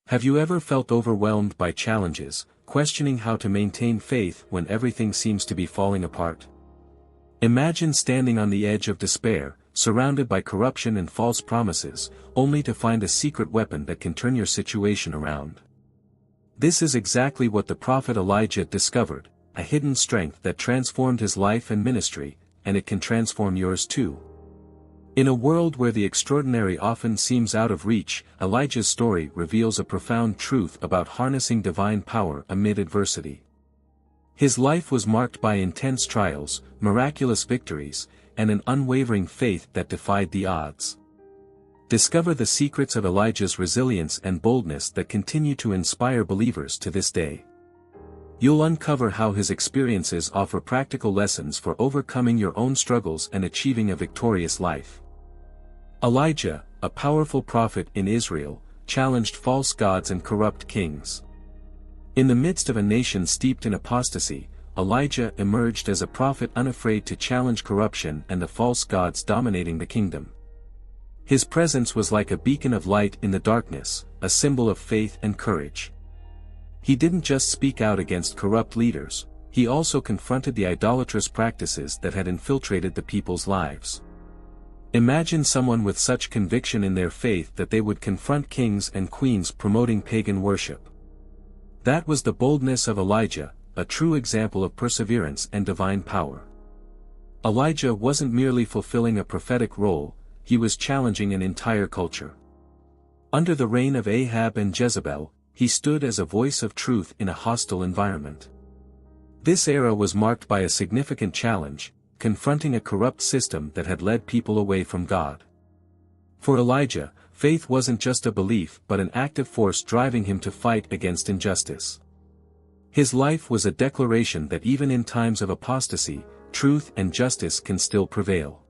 Have you ever felt overwhelmed by challenges, questioning how to maintain faith when everything seems to be falling apart? Imagine standing on the edge of despair, surrounded by corruption and false promises, only to find a secret weapon that can turn your situation around. This is exactly what the prophet Elijah discovered, a hidden strength that transformed his life and ministry, and it can transform yours too. In a world where the extraordinary often seems out of reach, Elijah's story reveals a profound truth about harnessing divine power amid adversity. His life was marked by intense trials, miraculous victories, and an unwavering faith that defied the odds. Discover the secrets of Elijah's resilience and boldness that continue to inspire believers to this day. You'll uncover how his experiences offer practical lessons for overcoming your own struggles and achieving a victorious life. Elijah, a powerful prophet in Israel, challenged false gods and corrupt kings. In the midst of a nation steeped in apostasy, Elijah emerged as a prophet unafraid to challenge corruption and the false gods dominating the kingdom. His presence was like a beacon of light in the darkness, a symbol of faith and courage. He didn't just speak out against corrupt leaders, he also confronted the idolatrous practices that had infiltrated the people's lives. Imagine someone with such conviction in their faith that they would confront kings and queens promoting pagan worship. That was the boldness of Elijah, a true example of perseverance and divine power. Elijah wasn't merely fulfilling a prophetic role, he was challenging an entire culture. Under the reign of Ahab and Jezebel, he stood as a voice of truth in a hostile environment. This era was marked by a significant challenge, confronting a corrupt system that had led people away from God. For Elijah, faith wasn't just a belief but an active force driving him to fight against injustice. His life was a declaration that even in times of apostasy, truth and justice can still prevail.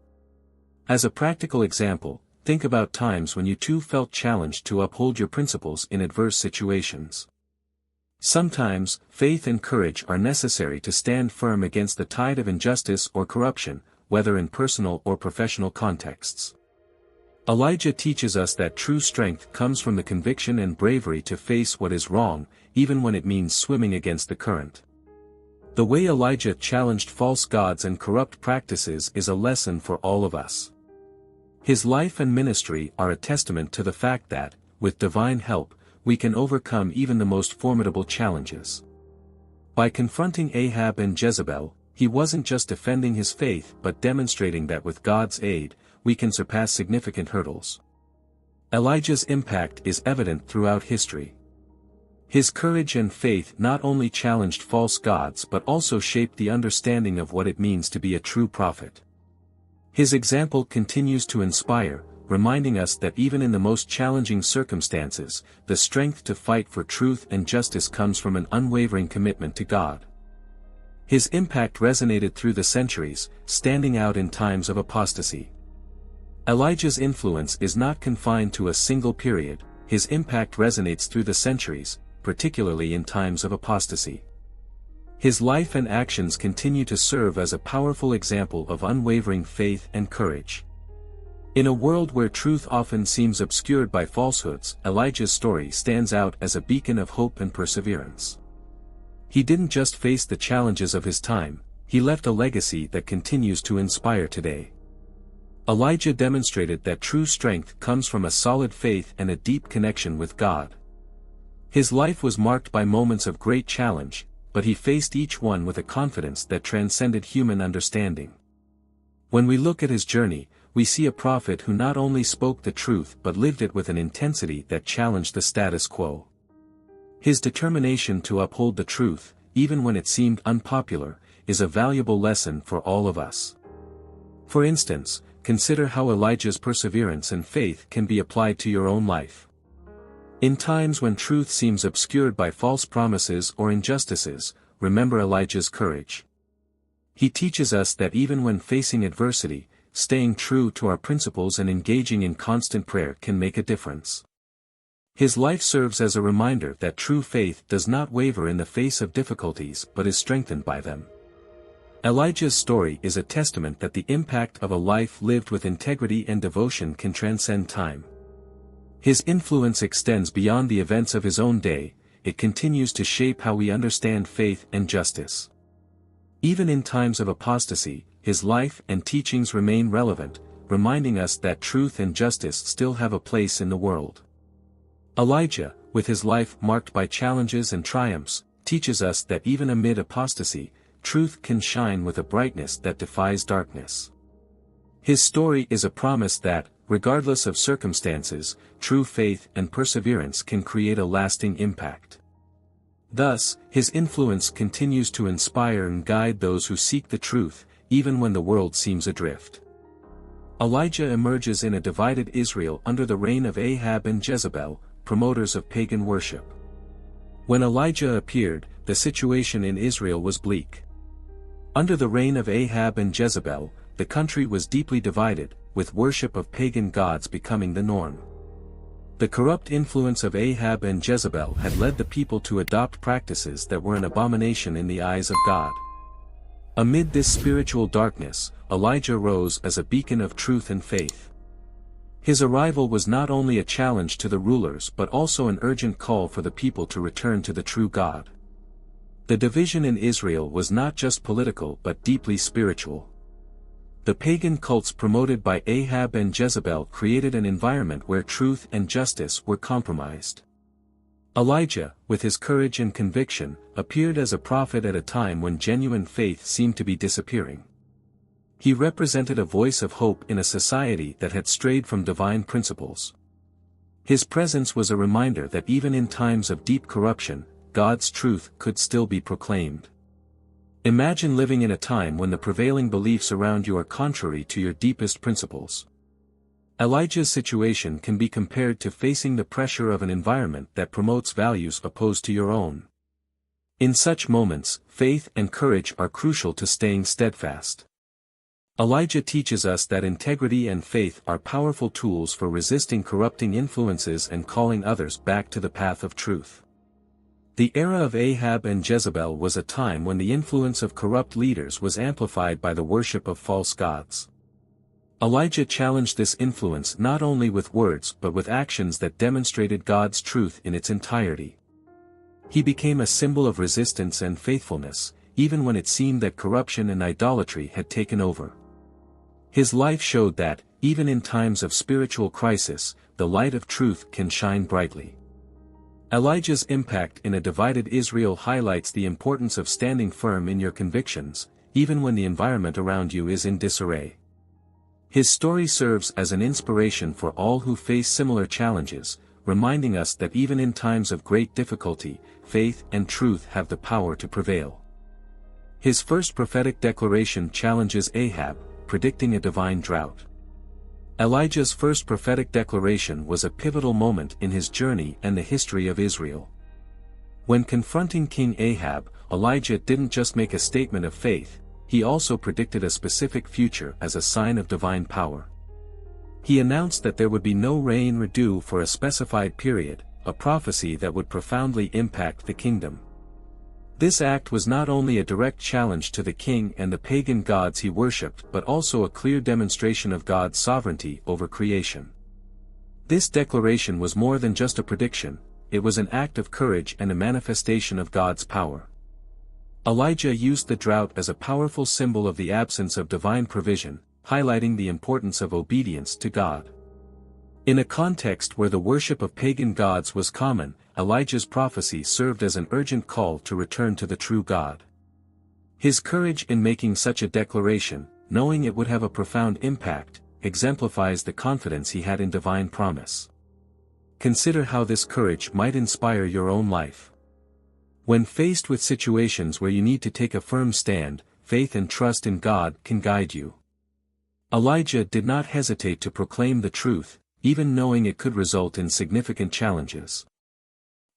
As a practical example, think about times when you too felt challenged to uphold your principles in adverse situations. Sometimes, faith and courage are necessary to stand firm against the tide of injustice or corruption, whether in personal or professional contexts. Elijah teaches us that true strength comes from the conviction and bravery to face what is wrong, even when it means swimming against the current. The way Elijah challenged false gods and corrupt practices is a lesson for all of us. His life and ministry are a testament to the fact that, with divine help, we can overcome even the most formidable challenges. By confronting Ahab and Jezebel, he wasn't just defending his faith but demonstrating that with God's aid, we can surpass significant hurdles. Elijah's impact is evident throughout history. His courage and faith not only challenged false gods but also shaped the understanding of what it means to be a true prophet. His example continues to inspire, reminding us that even in the most challenging circumstances, the strength to fight for truth and justice comes from an unwavering commitment to God. His impact resonated through the centuries, standing out in times of apostasy. Elijah's influence is not confined to a single period, his impact resonates through the centuries, particularly in times of apostasy. His life and actions continue to serve as a powerful example of unwavering faith and courage. In a world where truth often seems obscured by falsehoods, Elijah's story stands out as a beacon of hope and perseverance. He didn't just face the challenges of his time, he left a legacy that continues to inspire today. Elijah demonstrated that true strength comes from a solid faith and a deep connection with God. His life was marked by moments of great challenge, but he faced each one with a confidence that transcended human understanding. When we look at his journey, we see a prophet who not only spoke the truth but lived it with an intensity that challenged the status quo. His determination to uphold the truth, even when it seemed unpopular, is a valuable lesson for all of us. For instance, consider how Elijah's perseverance and faith can be applied to your own life. In times when truth seems obscured by false promises or injustices, remember Elijah's courage. He teaches us that even when facing adversity, staying true to our principles and engaging in constant prayer can make a difference. His life serves as a reminder that true faith does not waver in the face of difficulties but is strengthened by them. Elijah's story is a testament that the impact of a life lived with integrity and devotion can transcend time. His influence extends beyond the events of his own day, it continues to shape how we understand faith and justice. Even in times of apostasy, his life and teachings remain relevant, reminding us that truth and justice still have a place in the world. Elijah, with his life marked by challenges and triumphs, teaches us that even amid apostasy, truth can shine with a brightness that defies darkness. His story is a promise that, regardless of circumstances, true faith and perseverance can create a lasting impact. Thus, his influence continues to inspire and guide those who seek the truth, even when the world seems adrift. Elijah emerges in a divided Israel under the reign of Ahab and Jezebel, promoters of pagan worship. When Elijah appeared, the situation in Israel was bleak. Under the reign of Ahab and Jezebel, the country was deeply divided, with worship of pagan gods becoming the norm. The corrupt influence of Ahab and Jezebel had led the people to adopt practices that were an abomination in the eyes of God. Amid this spiritual darkness, Elijah rose as a beacon of truth and faith. His arrival was not only a challenge to the rulers but also an urgent call for the people to return to the true God. The division in Israel was not just political but deeply spiritual. The pagan cults promoted by Ahab and Jezebel created an environment where truth and justice were compromised. Elijah, with his courage and conviction, appeared as a prophet at a time when genuine faith seemed to be disappearing. He represented a voice of hope in a society that had strayed from divine principles. His presence was a reminder that even in times of deep corruption, God's truth could still be proclaimed. Imagine living in a time when the prevailing beliefs around you are contrary to your deepest principles. Elijah's situation can be compared to facing the pressure of an environment that promotes values opposed to your own. In such moments, faith and courage are crucial to staying steadfast. Elijah teaches us that integrity and faith are powerful tools for resisting corrupting influences and calling others back to the path of truth. The era of Ahab and Jezebel was a time when the influence of corrupt leaders was amplified by the worship of false gods. Elijah challenged this influence not only with words but with actions that demonstrated God's truth in its entirety. He became a symbol of resistance and faithfulness, even when it seemed that corruption and idolatry had taken over. His life showed that, even in times of spiritual crisis, the light of truth can shine brightly. Elijah's impact in a divided Israel highlights the importance of standing firm in your convictions, even when the environment around you is in disarray. His story serves as an inspiration for all who face similar challenges, reminding us that even in times of great difficulty, faith and truth have the power to prevail. His first prophetic declaration challenges Ahab, predicting a divine drought. Elijah's first prophetic declaration was a pivotal moment in his journey and the history of Israel. When confronting King Ahab, Elijah didn't just make a statement of faith, he also predicted a specific future as a sign of divine power. He announced that there would be no rain or dew for a specified period, a prophecy that would profoundly impact the kingdom. This act was not only a direct challenge to the king and the pagan gods he worshipped but also a clear demonstration of God's sovereignty over creation. This declaration was more than just a prediction, it was an act of courage and a manifestation of God's power. Elijah used the drought as a powerful symbol of the absence of divine provision, highlighting the importance of obedience to God. In a context where the worship of pagan gods was common, Elijah's prophecy served as an urgent call to return to the true God. His courage in making such a declaration, knowing it would have a profound impact, exemplifies the confidence he had in divine promise. Consider how this courage might inspire your own life. When faced with situations where you need to take a firm stand, faith and trust in God can guide you. Elijah did not hesitate to proclaim the truth, even knowing it could result in significant challenges.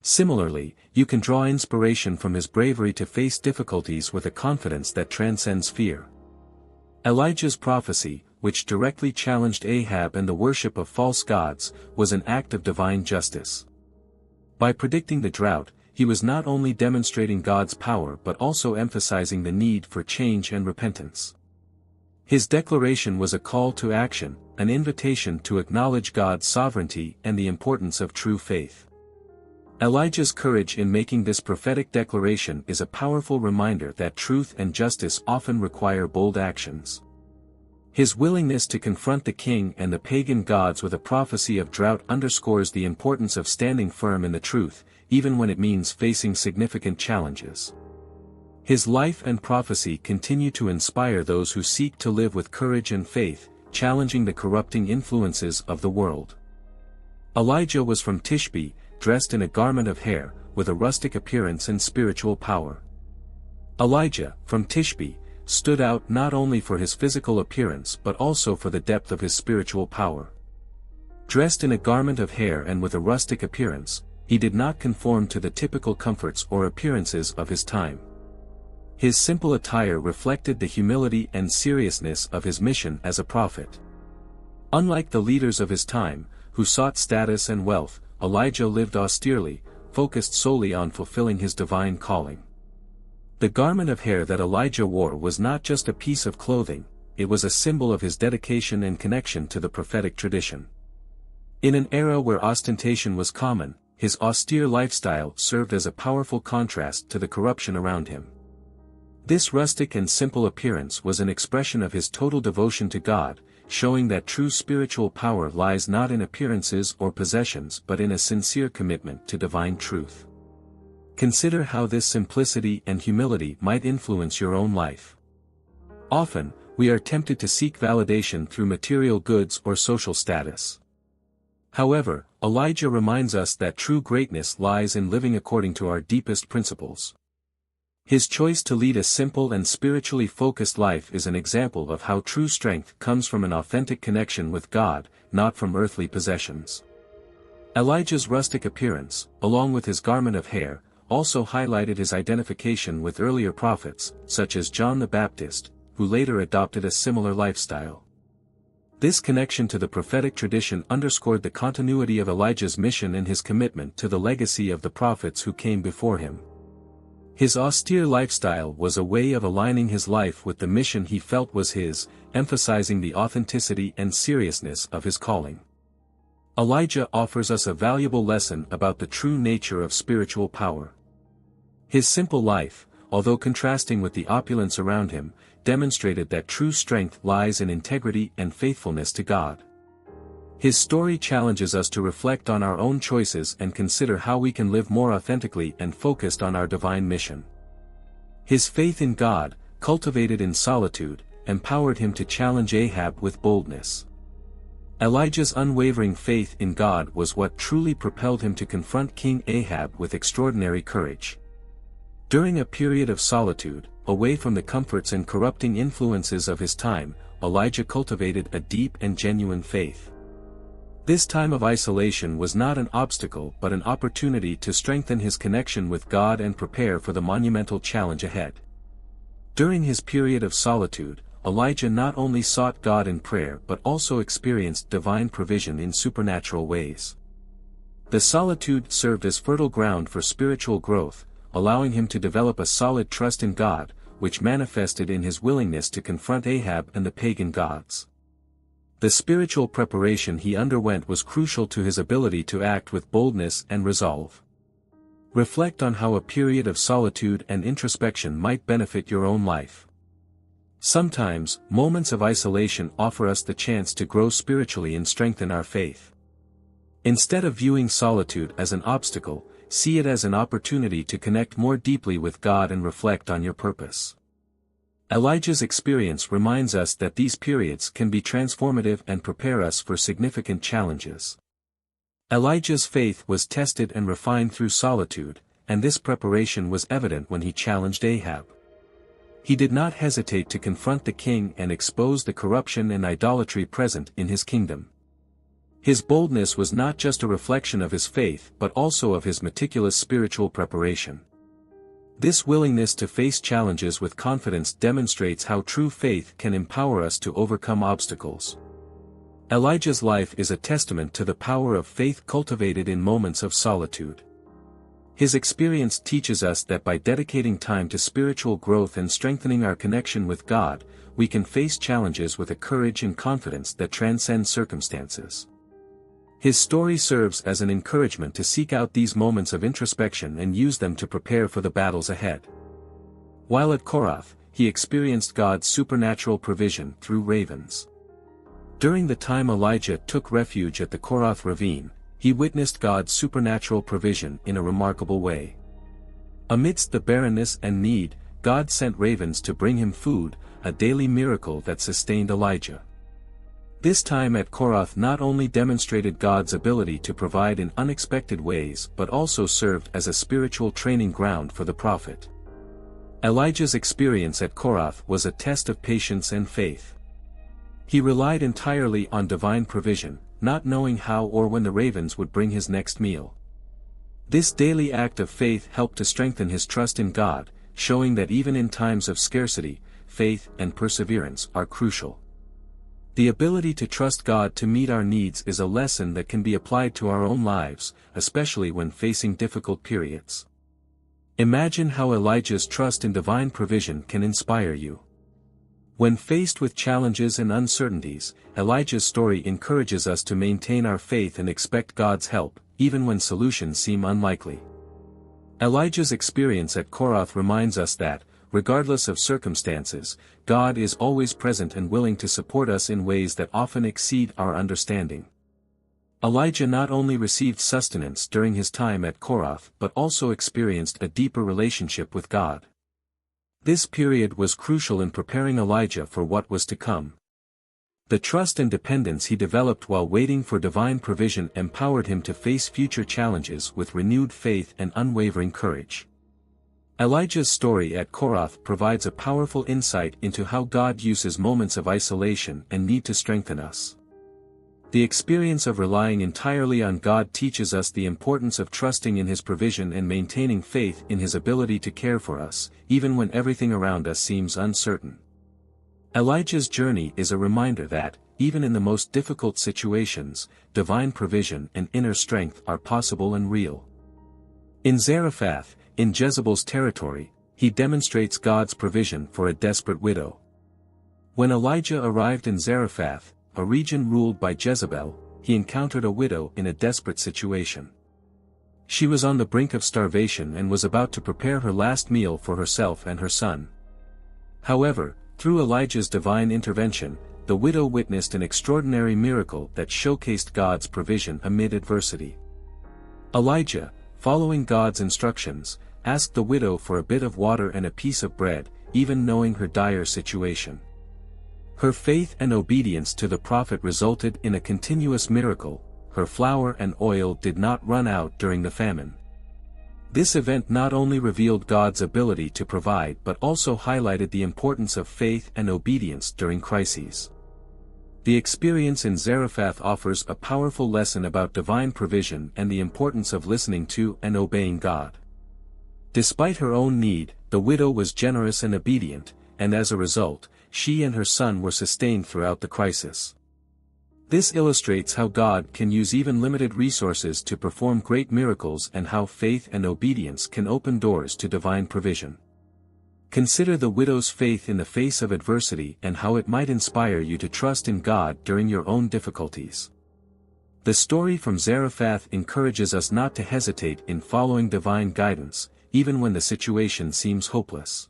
Similarly, you can draw inspiration from his bravery to face difficulties with a confidence that transcends fear. Elijah's prophecy, which directly challenged Ahab and the worship of false gods, was an act of divine justice. By predicting the drought, he was not only demonstrating God's power but also emphasizing the need for change and repentance. His declaration was a call to action, an invitation to acknowledge God's sovereignty and the importance of true faith. Elijah's courage in making this prophetic declaration is a powerful reminder that truth and justice often require bold actions. His willingness to confront the king and the pagan gods with a prophecy of drought underscores the importance of standing firm in the truth, even when it means facing significant challenges. His life and prophecy continue to inspire those who seek to live with courage and faith, challenging the corrupting influences of the world. Elijah was from Tishbe, dressed in a garment of hair, with a rustic appearance and spiritual power. Elijah, from Tishbe, stood out not only for his physical appearance but also for the depth of his spiritual power. Dressed in a garment of hair and with a rustic appearance, he did not conform to the typical comforts or appearances of his time. His simple attire reflected the humility and seriousness of his mission as a prophet. Unlike the leaders of his time, who sought status and wealth, Elijah lived austerely, focused solely on fulfilling his divine calling. The garment of hair that Elijah wore was not just a piece of clothing, it was a symbol of his dedication and connection to the prophetic tradition. In an era where ostentation was common, his austere lifestyle served as a powerful contrast to the corruption around him. This rustic and simple appearance was an expression of his total devotion to God, showing that true spiritual power lies not in appearances or possessions but in a sincere commitment to divine truth. Consider how this simplicity and humility might influence your own life. Often, we are tempted to seek validation through material goods or social status. However, Elijah reminds us that true greatness lies in living according to our deepest principles. His choice to lead a simple and spiritually focused life is an example of how true strength comes from an authentic connection with God, not from earthly possessions. Elijah's rustic appearance, along with his garment of hair, also highlighted his identification with earlier prophets, such as John the Baptist, who later adopted a similar lifestyle. This connection to the prophetic tradition underscored the continuity of Elijah's mission and his commitment to the legacy of the prophets who came before him. His austere lifestyle was a way of aligning his life with the mission he felt was his, emphasizing the authenticity and seriousness of his calling. Elijah offers us a valuable lesson about the true nature of spiritual power. His simple life, although contrasting with the opulence around him, demonstrated that true strength lies in integrity and faithfulness to God. His story challenges us to reflect on our own choices and consider how we can live more authentically and focused on our divine mission. His faith in God, cultivated in solitude, empowered him to challenge Ahab with boldness. Elijah's unwavering faith in God was what truly propelled him to confront King Ahab with extraordinary courage. During a period of solitude, away from the comforts and corrupting influences of his time, Elijah cultivated a deep and genuine faith. This time of isolation was not an obstacle but an opportunity to strengthen his connection with God and prepare for the monumental challenge ahead. During his period of solitude, Elijah not only sought God in prayer but also experienced divine provision in supernatural ways. The solitude served as fertile ground for spiritual growth, allowing him to develop a solid trust in God, which manifested in his willingness to confront Ahab and the pagan gods. The spiritual preparation he underwent was crucial to his ability to act with boldness and resolve. Reflect on how a period of solitude and introspection might benefit your own life. Sometimes, moments of isolation offer us the chance to grow spiritually and strengthen our faith. Instead of viewing solitude as an obstacle, see it as an opportunity to connect more deeply with God and reflect on your purpose. Elijah's experience reminds us that these periods can be transformative and prepare us for significant challenges. Elijah's faith was tested and refined through solitude, and this preparation was evident when he challenged Ahab. He did not hesitate to confront the king and expose the corruption and idolatry present in his kingdom. His boldness was not just a reflection of his faith but also of his meticulous spiritual preparation. This willingness to face challenges with confidence demonstrates how true faith can empower us to overcome obstacles. Elijah's life is a testament to the power of faith cultivated in moments of solitude. His experience teaches us that by dedicating time to spiritual growth and strengthening our connection with God, we can face challenges with a courage and confidence that transcend circumstances. His story serves as an encouragement to seek out these moments of introspection and use them to prepare for the battles ahead. While at Korath, he experienced God's supernatural provision through ravens. During the time Elijah took refuge at the Korath ravine, he witnessed God's supernatural provision in a remarkable way. Amidst the barrenness and need, God sent ravens to bring him food, a daily miracle that sustained Elijah. This time at Korath not only demonstrated God's ability to provide in unexpected ways but also served as a spiritual training ground for the prophet. Elijah's experience at Korath was a test of patience and faith. He relied entirely on divine provision, not knowing how or when the ravens would bring his next meal. This daily act of faith helped to strengthen his trust in God, showing that even in times of scarcity, faith and perseverance are crucial. The ability to trust God to meet our needs is a lesson that can be applied to our own lives, especially when facing difficult periods. Imagine how Elijah's trust in divine provision can inspire you. When faced with challenges and uncertainties, Elijah's story encourages us to maintain our faith and expect God's help, even when solutions seem unlikely. Elijah's experience at Korath reminds us that, regardless of circumstances, God is always present and willing to support us in ways that often exceed our understanding. Elijah not only received sustenance during his time at Korath but also experienced a deeper relationship with God. This period was crucial in preparing Elijah for what was to come. The trust and dependence he developed while waiting for divine provision empowered him to face future challenges with renewed faith and unwavering courage. Elijah's story at Korath provides a powerful insight into how God uses moments of isolation and need to strengthen us. The experience of relying entirely on God teaches us the importance of trusting in His provision and maintaining faith in His ability to care for us, even when everything around us seems uncertain. Elijah's journey is a reminder that, even in the most difficult situations, divine provision and inner strength are possible and real. In Zarephath, in Jezebel's territory, he demonstrates God's provision for a desperate widow. When Elijah arrived in Zarephath, a region ruled by Jezebel, he encountered a widow in a desperate situation. She was on the brink of starvation and was about to prepare her last meal for herself and her son. However, through Elijah's divine intervention, the widow witnessed an extraordinary miracle that showcased God's provision amid adversity. Elijah, following God's instructions, asked the widow for a bit of water and a piece of bread, even knowing her dire situation. Her faith and obedience to the prophet resulted in a continuous miracle. Her flour and oil did not run out during the famine. This event not only revealed God's ability to provide but also highlighted the importance of faith and obedience during crises. The experience in Zarephath offers a powerful lesson about divine provision and the importance of listening to and obeying God. Despite her own need, the widow was generous and obedient, and as a result, she and her son were sustained throughout the crisis. This illustrates how God can use even limited resources to perform great miracles and how faith and obedience can open doors to divine provision. Consider the widow's faith in the face of adversity and how it might inspire you to trust in God during your own difficulties. The story from Zarephath encourages us not to hesitate in following divine guidance, even when the situation seems hopeless.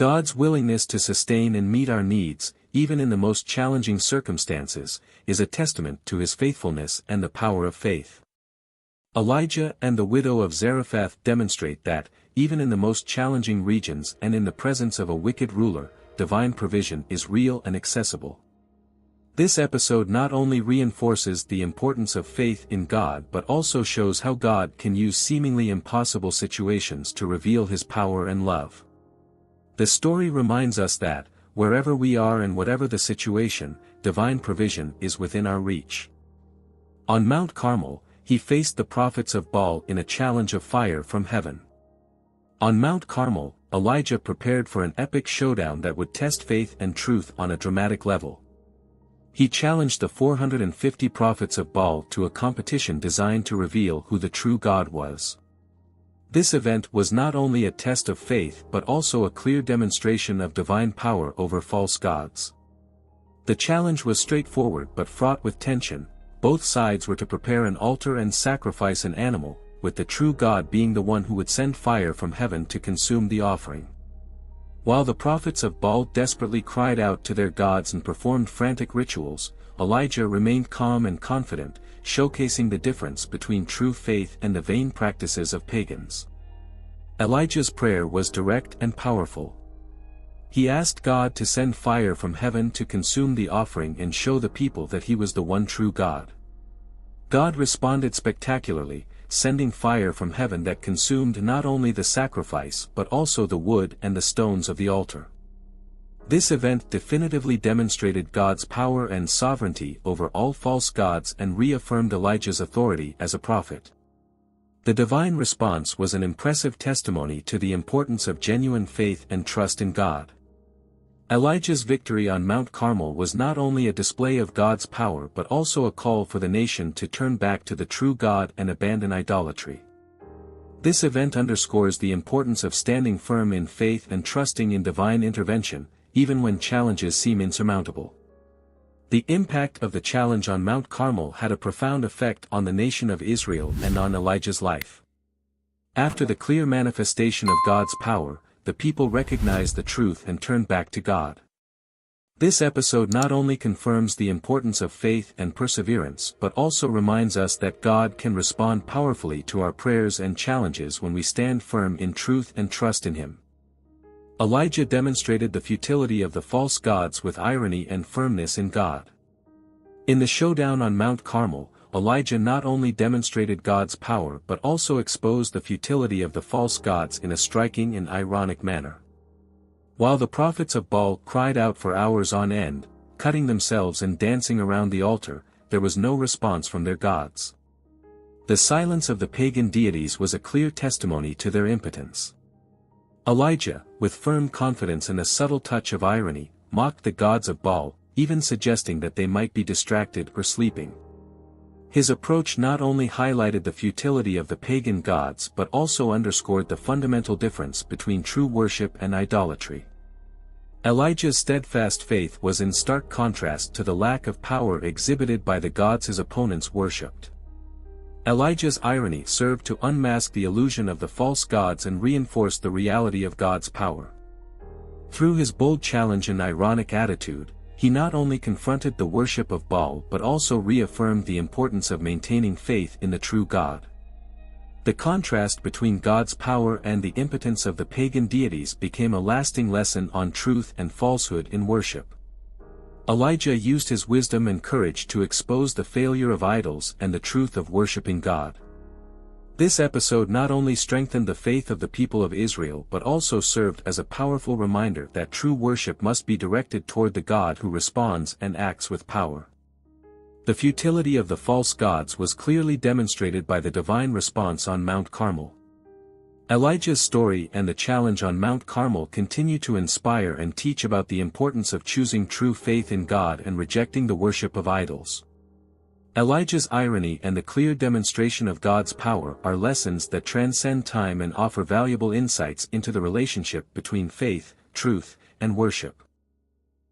God's willingness to sustain and meet our needs, even in the most challenging circumstances, is a testament to His faithfulness and the power of faith. Elijah and the widow of Zarephath demonstrate that, even in the most challenging regions and in the presence of a wicked ruler, divine provision is real and accessible. This episode not only reinforces the importance of faith in God but also shows how God can use seemingly impossible situations to reveal His power and love. The story reminds us that, wherever we are and whatever the situation, divine provision is within our reach. On Mount Carmel, he faced the prophets of Baal in a challenge of fire from heaven. On Mount Carmel, Elijah prepared for an epic showdown that would test faith and truth on a dramatic level. He challenged the 450 prophets of Baal to a competition designed to reveal who the true God was. This event was not only a test of faith but also a clear demonstration of divine power over false gods. The challenge was straightforward but fraught with tension. Both sides were to prepare an altar and sacrifice an animal, with the true God being the one who would send fire from heaven to consume the offering. While the prophets of Baal desperately cried out to their gods and performed frantic rituals, Elijah remained calm and confident, showcasing the difference between true faith and the vain practices of pagans. Elijah's prayer was direct and powerful. He asked God to send fire from heaven to consume the offering and show the people that he was the one true God. God responded spectacularly, sending fire from heaven that consumed not only the sacrifice but also the wood and the stones of the altar. This event definitively demonstrated God's power and sovereignty over all false gods and reaffirmed Elijah's authority as a prophet. The divine response was an impressive testimony to the importance of genuine faith and trust in God. Elijah's victory on Mount Carmel was not only a display of God's power but also a call for the nation to turn back to the true God and abandon idolatry. This event underscores the importance of standing firm in faith and trusting in divine intervention, even when challenges seem insurmountable. The impact of the challenge on Mount Carmel had a profound effect on the nation of Israel and on Elijah's life. After the clear manifestation of God's power, the people recognized the truth and turned back to God. This episode not only confirms the importance of faith and perseverance but also reminds us that God can respond powerfully to our prayers and challenges when we stand firm in truth and trust in Him. Elijah demonstrated the futility of the false gods with irony and firmness in God. In the showdown on Mount Carmel, Elijah not only demonstrated God's power but also exposed the futility of the false gods in a striking and ironic manner. While the prophets of Baal cried out for hours on end, cutting themselves and dancing around the altar, there was no response from their gods. The silence of the pagan deities was a clear testimony to their impotence. Elijah, with firm confidence and a subtle touch of irony, mocked the gods of Baal, even suggesting that they might be distracted or sleeping. His approach not only highlighted the futility of the pagan gods but also underscored the fundamental difference between true worship and idolatry. Elijah's steadfast faith was in stark contrast to the lack of power exhibited by the gods his opponents worshipped. Elijah's irony served to unmask the illusion of the false gods and reinforce the reality of God's power. Through his bold challenge and ironic attitude, he not only confronted the worship of Baal but also reaffirmed the importance of maintaining faith in the true God. The contrast between God's power and the impotence of the pagan deities became a lasting lesson on truth and falsehood in worship. Elijah used his wisdom and courage to expose the failure of idols and the truth of worshiping God. This episode not only strengthened the faith of the people of Israel but also served as a powerful reminder that true worship must be directed toward the God who responds and acts with power. The futility of the false gods was clearly demonstrated by the divine response on Mount Carmel. Elijah's story and the challenge on Mount Carmel continue to inspire and teach about the importance of choosing true faith in God and rejecting the worship of idols. Elijah's irony and the clear demonstration of God's power are lessons that transcend time and offer valuable insights into the relationship between faith, truth, and worship.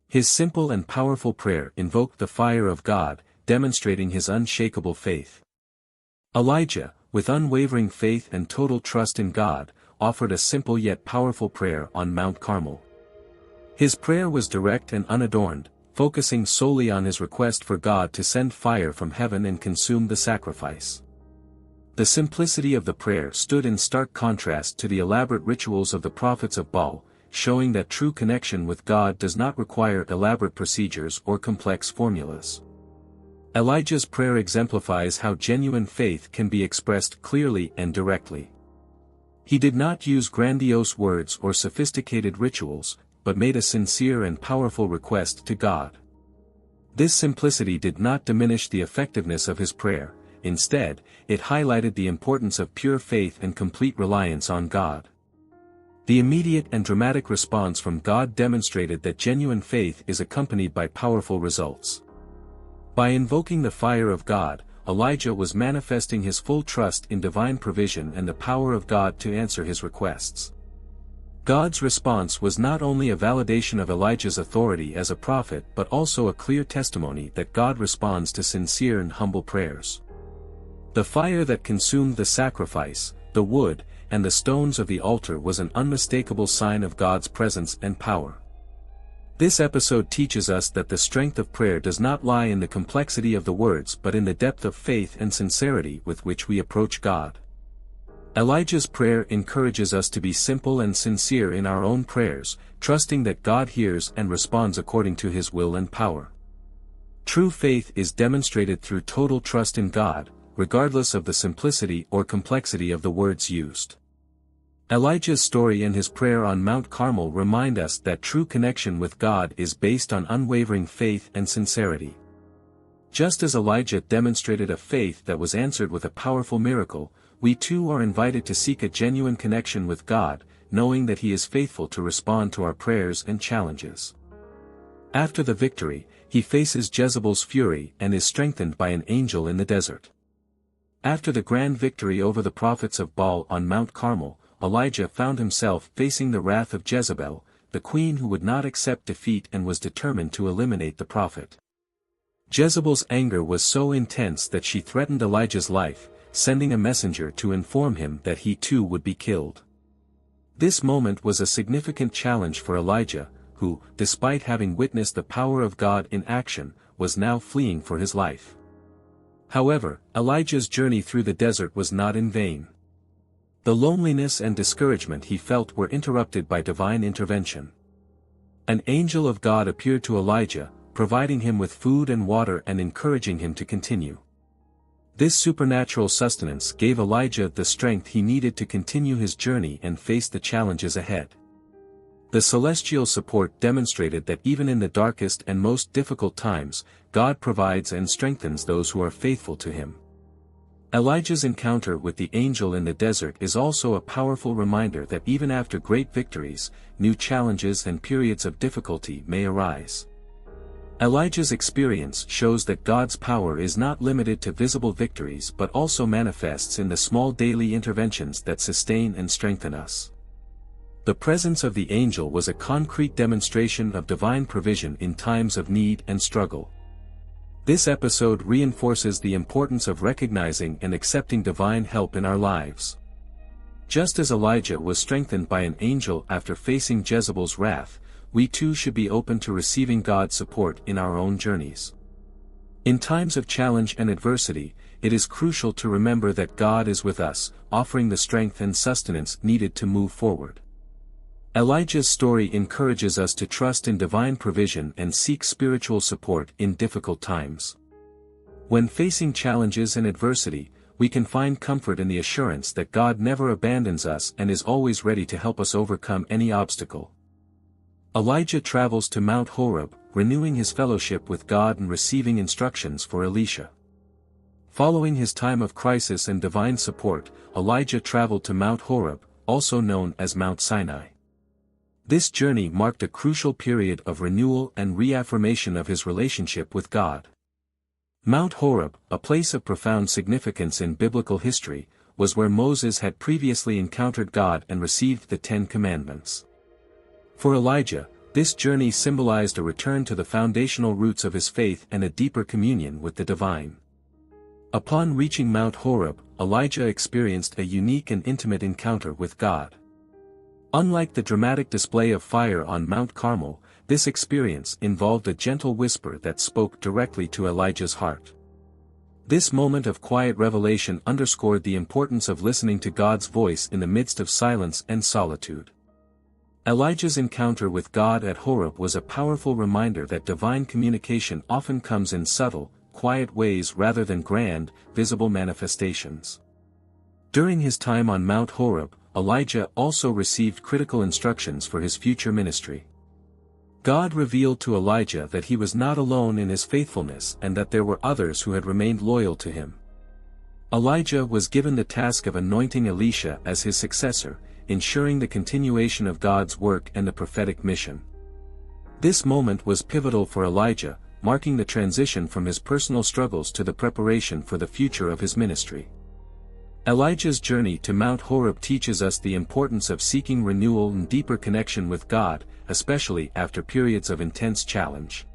His simple and powerful prayer invoked the fire of God, demonstrating his unshakable faith. Elijah, with unwavering faith and total trust in God, offered a simple yet powerful prayer on Mount Carmel. His prayer was direct and unadorned, focusing solely on his request for God to send fire from heaven and consume the sacrifice. The simplicity of the prayer stood in stark contrast to the elaborate rituals of the prophets of Baal, showing that true connection with God does not require elaborate procedures or complex formulas. Elijah's prayer exemplifies how genuine faith can be expressed clearly and directly. He did not use grandiose words or sophisticated rituals, but made a sincere and powerful request to God. This simplicity did not diminish the effectiveness of his prayer. Instead, it highlighted the importance of pure faith and complete reliance on God. The immediate and dramatic response from God demonstrated that genuine faith is accompanied by powerful results. By invoking the fire of God, Elijah was manifesting his full trust in divine provision and the power of God to answer his requests. God's response was not only a validation of Elijah's authority as a prophet but also a clear testimony that God responds to sincere and humble prayers. The fire that consumed the sacrifice, the wood, and the stones of the altar was an unmistakable sign of God's presence and power. This episode teaches us that the strength of prayer does not lie in the complexity of the words but in the depth of faith and sincerity with which we approach God. Elijah's prayer encourages us to be simple and sincere in our own prayers, trusting that God hears and responds according to His will and power. True faith is demonstrated through total trust in God, regardless of the simplicity or complexity of the words used. Elijah's story and his prayer on Mount Carmel remind us that true connection with God is based on unwavering faith and sincerity. Just as Elijah demonstrated a faith that was answered with a powerful miracle, we too are invited to seek a genuine connection with God, knowing that He is faithful to respond to our prayers and challenges. After the victory, he faces Jezebel's fury and is strengthened by an angel in the desert. After the grand victory over the prophets of Baal on Mount Carmel, Elijah found himself facing the wrath of Jezebel, the queen who would not accept defeat and was determined to eliminate the prophet. Jezebel's anger was so intense that she threatened Elijah's life, sending a messenger to inform him that he too would be killed. This moment was a significant challenge for Elijah, who, despite having witnessed the power of God in action, was now fleeing for his life. However, Elijah's journey through the desert was not in vain. The loneliness and discouragement he felt were interrupted by divine intervention. An angel of God appeared to Elijah, providing him with food and water and encouraging him to continue. This supernatural sustenance gave Elijah the strength he needed to continue his journey and face the challenges ahead. The celestial support demonstrated that even in the darkest and most difficult times, God provides and strengthens those who are faithful to Him. Elijah's encounter with the angel in the desert is also a powerful reminder that even after great victories, new challenges and periods of difficulty may arise. Elijah's experience shows that God's power is not limited to visible victories but also manifests in the small daily interventions that sustain and strengthen us. The presence of the angel was a concrete demonstration of divine provision in times of need and struggle. This episode reinforces the importance of recognizing and accepting divine help in our lives. Just as Elijah was strengthened by an angel after facing Jezebel's wrath, we too should be open to receiving God's support in our own journeys. In times of challenge and adversity, it is crucial to remember that God is with us, offering the strength and sustenance needed to move forward. Elijah's story encourages us to trust in divine provision and seek spiritual support in difficult times. When facing challenges and adversity, we can find comfort in the assurance that God never abandons us and is always ready to help us overcome any obstacle. Elijah travels to Mount Horeb, renewing his fellowship with God and receiving instructions for Elisha. Following his time of crisis and divine support, Elijah traveled to Mount Horeb, also known as Mount Sinai. This journey marked a crucial period of renewal and reaffirmation of his relationship with God. Mount Horeb, a place of profound significance in biblical history, was where Moses had previously encountered God and received the Ten Commandments. For Elijah, this journey symbolized a return to the foundational roots of his faith and a deeper communion with the divine. Upon reaching Mount Horeb, Elijah experienced a unique and intimate encounter with God. Unlike the dramatic display of fire on Mount Carmel, this experience involved a gentle whisper that spoke directly to Elijah's heart. This moment of quiet revelation underscored the importance of listening to God's voice in the midst of silence and solitude. Elijah's encounter with God at Horeb was a powerful reminder that divine communication often comes in subtle, quiet ways rather than grand, visible manifestations. During his time on Mount Horeb, Elijah also received critical instructions for his future ministry. God revealed to Elijah that he was not alone in his faithfulness and that there were others who had remained loyal to him. Elijah was given the task of anointing Elisha as his successor, ensuring the continuation of God's work and the prophetic mission. This moment was pivotal for Elijah, marking the transition from his personal struggles to the preparation for the future of his ministry. Elijah's journey to Mount Horeb teaches us the importance of seeking renewal and deeper connection with God, especially after periods of intense challenge.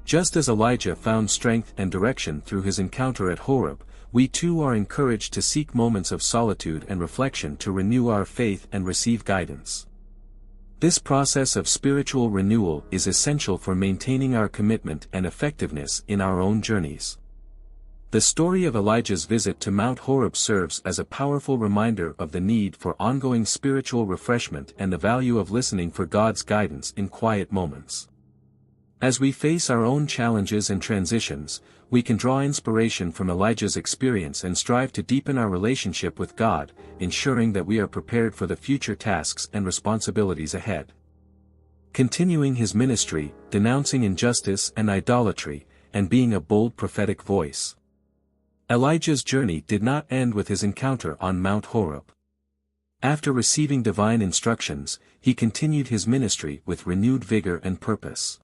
Just as Elijah found strength and direction through his encounter at Horeb, we too are encouraged to seek moments of solitude and reflection to renew our faith and receive guidance. This process of spiritual renewal is essential for maintaining our commitment and effectiveness in our own journeys. The story of Elijah's visit to Mount Horeb serves as a powerful reminder of the need for ongoing spiritual refreshment and the value of listening for God's guidance in quiet moments. As we face our own challenges and transitions, we can draw inspiration from Elijah's experience and strive to deepen our relationship with God, ensuring that we are prepared for the future tasks and responsibilities ahead. Continuing his ministry, denouncing injustice and idolatry, and being a bold prophetic voice. Elijah's journey did not end with his encounter on Mount Horeb. After receiving divine instructions, he continued his ministry with renewed vigor and purpose.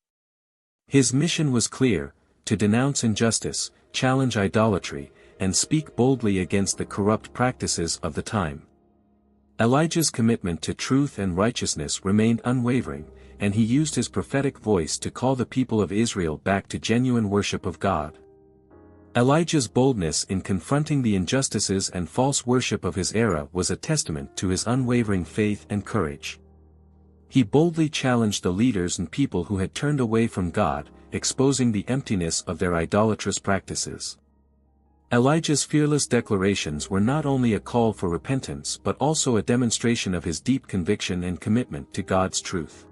His mission was clear: to denounce injustice, challenge idolatry, and speak boldly against the corrupt practices of the time. Elijah's commitment to truth and righteousness remained unwavering, and he used his prophetic voice to call the people of Israel back to genuine worship of God. Elijah's boldness in confronting the injustices and false worship of his era was a testament to his unwavering faith and courage. He boldly challenged the leaders and people who had turned away from God, exposing the emptiness of their idolatrous practices. Elijah's fearless declarations were not only a call for repentance but also a demonstration of his deep conviction and commitment to God's truth.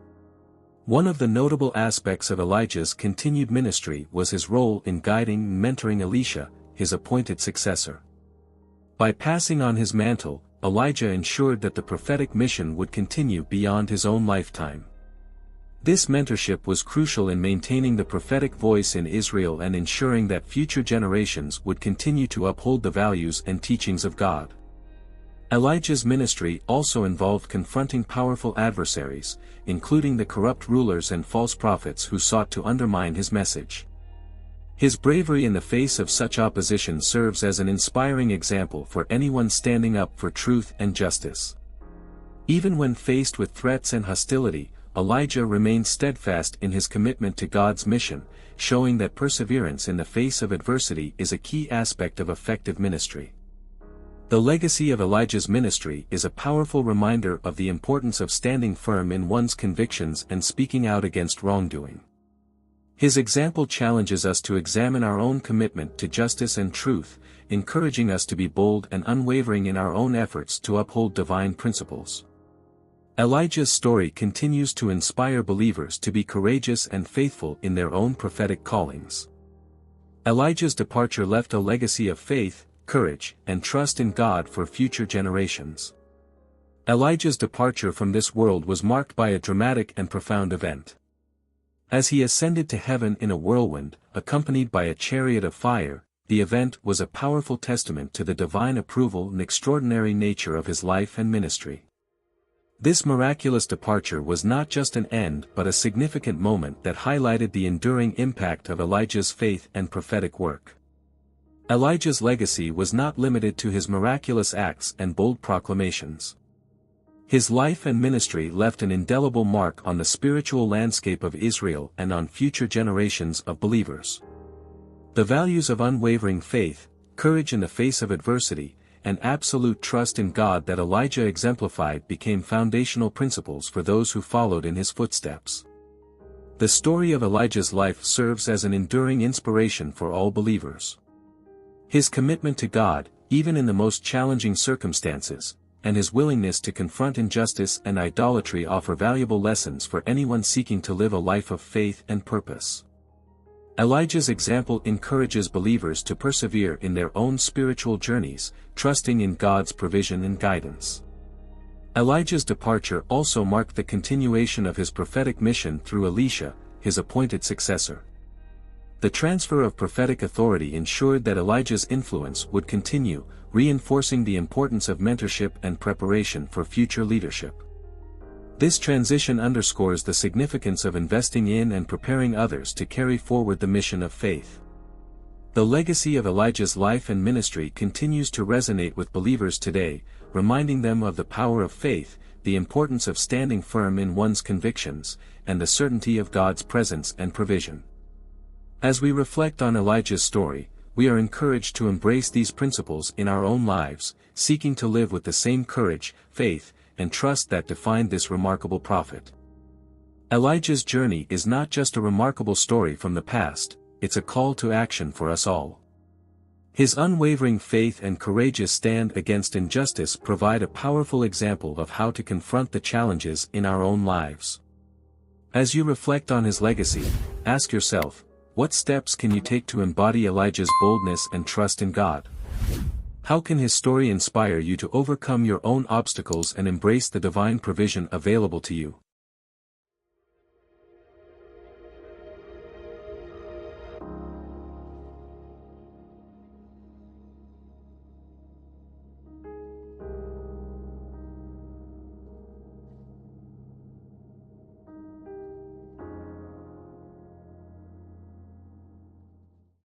One of the notable aspects of Elijah's continued ministry was his role in guiding and mentoring Elisha, his appointed successor. By passing on his mantle, Elijah ensured that the prophetic mission would continue beyond his own lifetime. This mentorship was crucial in maintaining the prophetic voice in Israel and ensuring that future generations would continue to uphold the values and teachings of God. Elijah's ministry also involved confronting powerful adversaries, including the corrupt rulers and false prophets who sought to undermine his message. His bravery in the face of such opposition serves as an inspiring example for anyone standing up for truth and justice. Even when faced with threats and hostility, Elijah remained steadfast in his commitment to God's mission, showing that perseverance in the face of adversity is a key aspect of effective ministry. The legacy of Elijah's ministry is a powerful reminder of the importance of standing firm in one's convictions and speaking out against wrongdoing. His example challenges us to examine our own commitment to justice and truth, encouraging us to be bold and unwavering in our own efforts to uphold divine principles. Elijah's story continues to inspire believers to be courageous and faithful in their own prophetic callings. Elijah's departure left a legacy of faith, courage, and trust in God for future generations. Elijah's departure from this world was marked by a dramatic and profound event. As he ascended to heaven in a whirlwind, accompanied by a chariot of fire, the event was a powerful testament to the divine approval and extraordinary nature of his life and ministry. This miraculous departure was not just an end but a significant moment that highlighted the enduring impact of Elijah's faith and prophetic work. Elijah's legacy was not limited to his miraculous acts and bold proclamations. His life and ministry left an indelible mark on the spiritual landscape of Israel and on future generations of believers. The values of unwavering faith, courage in the face of adversity, and absolute trust in God that Elijah exemplified became foundational principles for those who followed in his footsteps. The story of Elijah's life serves as an enduring inspiration for all believers. His commitment to God, even in the most challenging circumstances, and his willingness to confront injustice and idolatry offer valuable lessons for anyone seeking to live a life of faith and purpose. Elijah's example encourages believers to persevere in their own spiritual journeys, trusting in God's provision and guidance. Elijah's departure also marked the continuation of his prophetic mission through Elisha, his appointed successor. The transfer of prophetic authority ensured that Elijah's influence would continue, reinforcing the importance of mentorship and preparation for future leadership. This transition underscores the significance of investing in and preparing others to carry forward the mission of faith. The legacy of Elijah's life and ministry continues to resonate with believers today, reminding them of the power of faith, the importance of standing firm in one's convictions, and the certainty of God's presence and provision. As we reflect on Elijah's story, we are encouraged to embrace these principles in our own lives, seeking to live with the same courage, faith, and trust that defined this remarkable prophet. Elijah's journey is not just a remarkable story from the past, it's a call to action for us all. His unwavering faith and courageous stand against injustice provide a powerful example of how to confront the challenges in our own lives. As you reflect on his legacy, ask yourself, what steps can you take to embody Elijah's boldness and trust in God? How can his story inspire you to overcome your own obstacles and embrace the divine provision available to you?